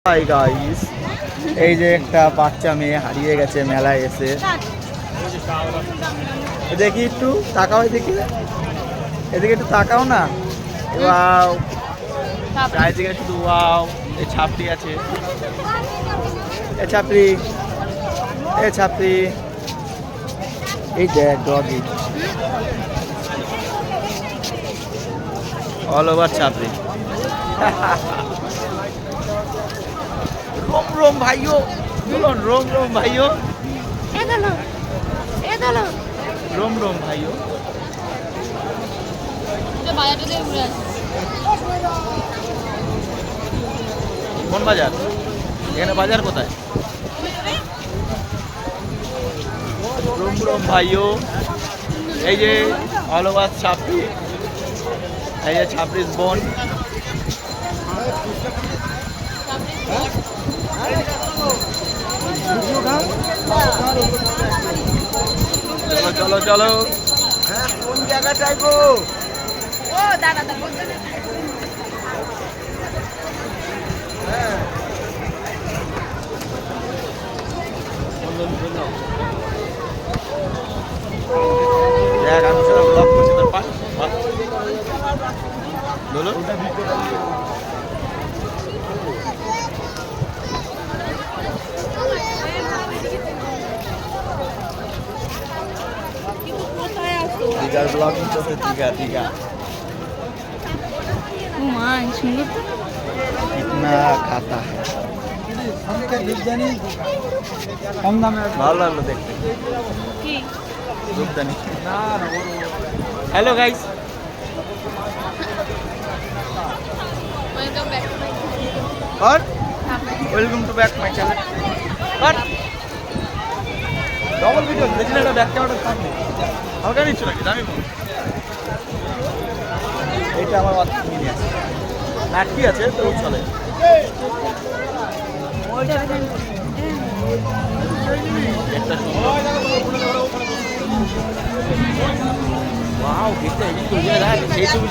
Hi guys, এই যে একটা বাচ্চা মেয়ে হারিয়ে গেছে মেলায় এসে। দেখি একটু তাকাও, এদিকে এদিকে একটু তাকাও না। ওয়াও, চারিদিকে শুধু ওয়াও। এই ছাপড়ি আছে, এ ছাপড়ি, এ ছাপড়ি, এই দেখ ডগি, অল ওভার ছাপড়ি। रोम रोम भाइयों, दुल्हन रोम रोम भाइयों, रोम रोम भाइयों। কোন বাজার? এখানে বাজার কোথায়? रोम रोम भाइयों, এই যে অল ওভার ছাপড়ি, এই যে ছাপড়ির বোন। চলো চলো চলো, হ্যাঁ কোন জায়গাটায় গো? ও দাদা দাদা বলতে হ্যাঁ দেখ, আমি সেটা ব্লগ করছি তোর পাশ বলো। দীঘার ব্লগিং করতে, দীঘা দীঘা কিতনা খাতা है। ভালো লাগলো দেখতে রূপদানি। হ্যালো গাইস, और welcome to back my channel. और ডবল ভিডিও দেখলে একটা ব্যাক ক্যামেরার সামনে হালকা নিচ্ছ নাকি দামি ফোন? এইটা আমার বাচ্চা মিনি আছে, নাটকি আছে তো চলে। একটা ওয়াও, দেখতে এই ছবি